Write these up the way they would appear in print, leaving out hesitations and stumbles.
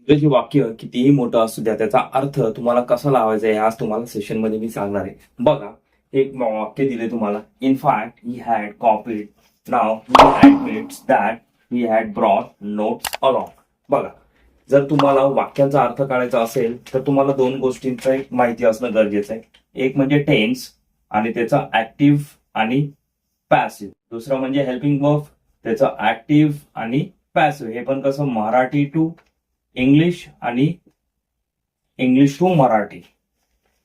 इंग्रजी वाक्य कितीही मोठं असू द्या, त्याचा अर्थ तुम्हाला कसा लावायचा आहे आज तुम्हाला सेशन मध्ये मी सांगणार आहे. बघा, एक वाक्य दिले तुम्हाला. In fact he had copied. Now he admits that he had brought notes along. बघा, जर तुम्हाला वाक्याचा अर्थ काढायचा असेल तर तुम्हाला दोन गोष्टींचा एक माहिती असणं गरजेचं आहे. एक म्हणजे टेन्स आणि त्याचा ऍक्टिव्ह आणि पॅसिव्ह. दुसरं म्हणजे हेल्पिंग वर्ब, त्याचं ऍक्टिव्ह आणि पॅसिव्ह. हे पण कसं, मराठी टू इंग्लिश आणि इंग्लिश टू मराठी.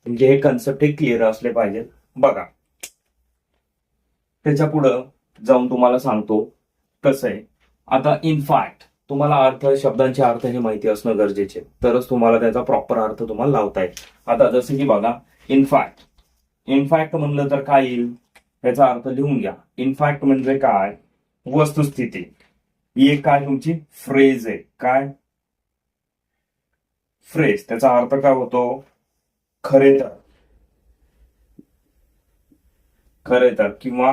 म्हणजे हे कन्सेप्ट हे क्लिअर असले पाहिजे. बघा, त्याच्या पुढं जाऊन तुम्हाला सांगतो कसं आहे. आता इनफॅक्ट तुम्हाला अर्थ, शब्दांचे अर्थ हे माहिती असणं गरजेचे, तरच तुम्हाला त्याचा प्रॉपर अर्थ तुम्हाला लावता येईल. आता जसं की बघा, इनफॅक्ट इनफॅक्ट म्हणलं तर काय येईल, त्याचा अर्थ लिहून घ्या. इनफॅक्ट म्हणजे काय, वस्तुस्थिती. ही एक काय तुमची फ्रेज आहे. काय फ्रेज, त्याचा अर्थ काय होतो, खरे तर, खरे तर किंवा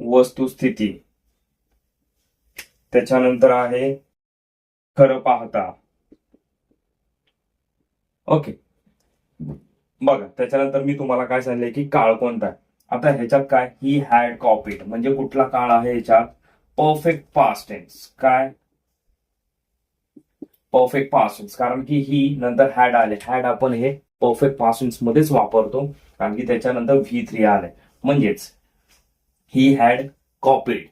वस्तुस्थिती. त्याच्यानंतर आहे खरं पाहता. ओके, बघा त्याच्यानंतर मी तुम्हाला काय सांगितलंय की काळ कोणता आहे. आता ह्याच्यात काय, ही हॅड कॉपीड म्हणजे कुठला काळ आहे ह्याच्यात, परफेक्ट पास्ट टेन्स. काय परफेक्ट पास्ट टेन्स, कारण की ही नंतर हॅड आले. हॅड आपण हे परफेक्ट पास्ट टेन्स मध्येच वापरतो, कारण की त्याच्यानंतर V3 आले. म्हणजेच ही हॅड कॉपीड.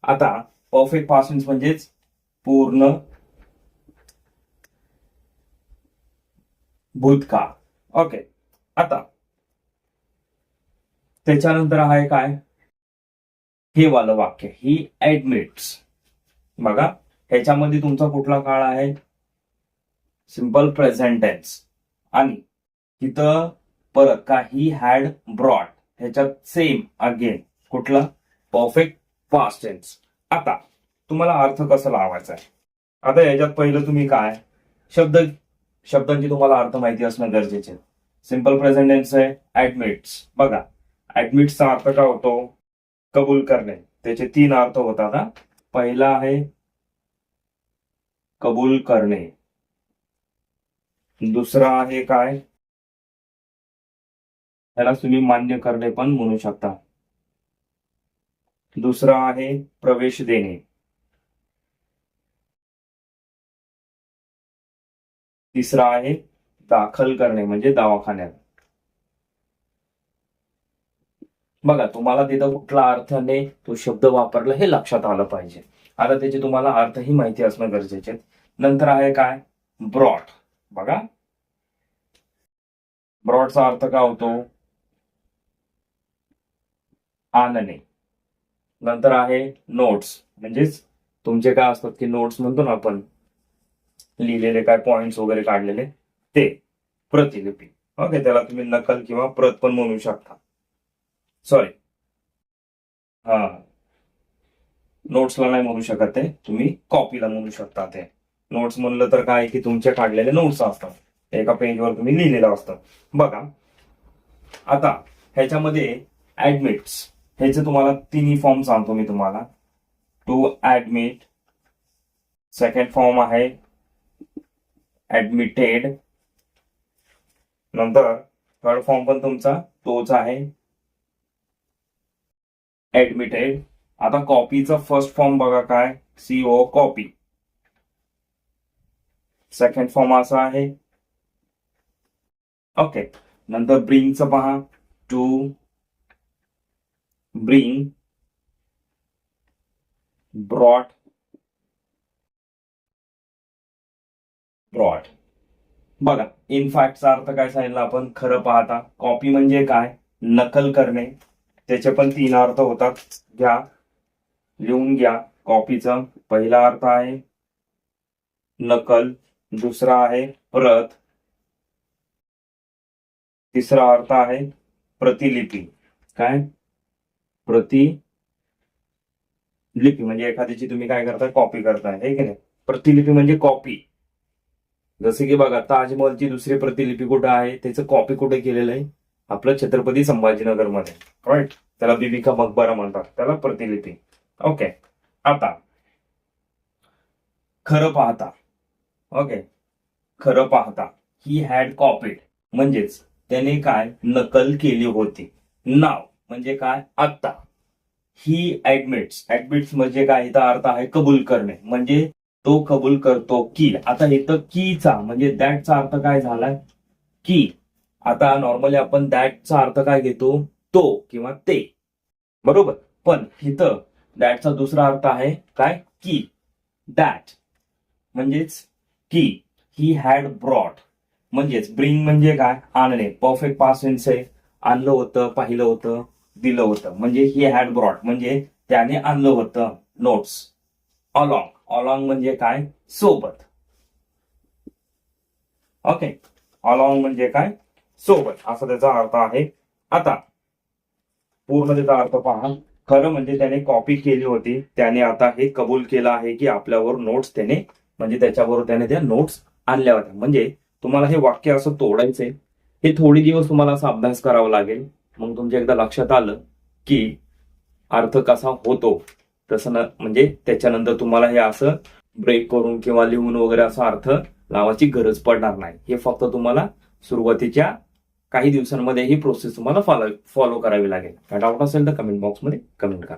आता परफेक्ट पास्ट टेन्स म्हणजेच पूर्ण भूतकाळ. ओके, आता त्याच्यानंतर आहे काय, हे वालं वाक्य, ही ऍडमिट्स. बघा, ह्याच्यामध्ये तुमचा कुठला काळ आहे, सिंपल प्रेझेंट टेन्स. आणि तिथं परत का, ही हॅड ब्रॉट, ह्याच्यात सेम अगेन कुठला, परफेक्ट पास्ट टेन्स. आता तुम्हाला अर्थ कसा लावायचा आहे. आता याच्यात पहिलं तुम्ही काय, शब्दांची तुम्हाला अर्थ माहिती असणं गरजेचे आहे. सिंपल प्रेझेंट टेन्स आहे ऍडमिट्स. बघा, ऍडमिट्सचा अर्थ काय होतो, कबूल करणे. त्याचे तीन अर्थ होतात. पहिला आहे कबूल करणे, दुसरा आहे काय, त्याला तुम्ही मान्य करणे पण म्हणू शकता. दुसरा आहे प्रवेश देणे. तिसरा आहे दाखल करणे म्हणजे दवाखान्यात. बघा, तुम्हाला तिथं कुठला अर्थाने तो शब्द वापरला हे लक्षात आलं पाहिजे. आता त्याची तुम्हाला अर्थही माहिती असणं गरजेचे. नंतर आहे काय, ब्रॉड. बघा, ब्रॉडचा अर्थ काय होतो, आणणे. नंतर आहे नोट्स, म्हणजेच तुमचे काय असतात की नोट्स म्हणतो ना आपण, लिहिलेले काय पॉइंट्स वगैरे काढलेले ते. प्रतिलिपी. ओके, त्याला तुम्ही नकल किंवा प्रत पण म्हणू शकता. सॉरी, हा, नोट्सला नाही म्हणू शकत, ते तुम्ही कॉपीला म्हणू शकता. ते नोट्स म्हणलं तर काय की तुमचे काढलेले नोट्स असतात, एका पेजवर तुम्ही लिहिलेलं असतं. बघा, आता ह्याच्यामध्ये ऍडमिट्स, ह्याचे तुम्हाला तिन्ही फॉर्म सांगतो मी तुम्हाला. टू ऍडमिट, सेकंड फॉर्म आहे ऍडमिटेड, नंतर थर्ड फॉर्म पण तुमचा तोच आहे, ऍडमिटेड. आता कॉपीचा फर्स्ट फॉर्म बघा काय, CO कॉपी. सेकंड फॉर्म असा आहे. ओके, नंतर ब्रिंगचं पहा, टू ब्रिंग, ब्रॉट, ब्रॉट. बघा, इनफॅक्टचा अर्थ काय सांगितलं आपण, खरं पाहता. कॉपी म्हणजे काय, नकल करणे. त्याचे पण तीन अर्थ होतात, घ्या लिहून घ्या. कॉपीचा पहिला अर्थ आहे नकल, दुसरा आहे प्रत, तिसरा अर्थ आहे प्रतिलिपी. काय, प्रतिलिपी म्हणजे एखाद्याची तुम्ही काय करताय, कॉपी करताय, हे की नाही. प्रतिलिपी म्हणजे कॉपी. जसे की बघा, ताजमहलची दुसरी प्रतिलिपी कुठे आहे, त्याचं कॉपी कुठे केलेलं आहे, आपलं छत्रपती संभाजीनगर मध्ये. राईट, त्याला बीबी का मकबरा म्हणतात, त्याला प्रतिलिपी. ओके, आता खरं पाहता. ओके, खरं पाहता ही हॅड कॉपीड म्हणजेच त्याने काय नकल केली होती. नाव म्हणजे काय आत्ता. ही ऍडमिट्स म्हणजे काय, इथं अर्थ आहे कबूल करणे, म्हणजे तो कबूल करतो की. आता इथं कीचा म्हणजे दॅटचा अर्थ काय झालाय की. आता नॉर्मली आपण दॅटचा अर्थ काय घेतो, तो किंवा ते, बरोबर. पण इथं दॅटचा दुसरा अर्थ आहे काय की. दॅट म्हणजेच की. ही हॅड ब्रॉट म्हणजेच ब्रिंग म्हणजे काय आणणे, परफेक्ट पास्ट टेन्स आहे. आणलं होतं, पाहिलं होतं, दिलं होतं, म्हणजे ही हॅड ब्रॉट म्हणजे त्याने आणलं होतं नोट्स. अलॉंग म्हणजे काय सोबत. ओके, अलॉंग म्हणजे काय सोबत, असा त्याचा अर्थ आहे. आता पूर्ण त्याचा अर्थ पहा. खरं म्हणजे त्याने कॉपी केली होती, त्याने आता हे कबूल केलं आहे की आपल्यावर नोट्स त्याने म्हणजे त्याच्याबरोबर त्याने त्या नोट्स आणल्या होत्या. म्हणजे तुम्हाला हे वाक्य असं तोडायचंय. हे थोडे दिवस तुम्हाला असा अभ्यास करावा लागेल. मग तुमच्या एकदा लक्षात आलं की अर्थ कसा होतो, तसं ना म्हणजे त्याच्यानंतर तुम्हाला हे असं ब्रेक करून किंवा लिहून वगैरे असा अर्थ लावायची गरज पडणार नाही. हे फक्त तुम्हाला सुरुवातीच्या काही दिवसांमध्ये ही प्रोसेस तुम्हाला फॉलो करावी लागेल. काय डाऊट असेल तर कमेंट बॉक्समध्ये कमेंट करा.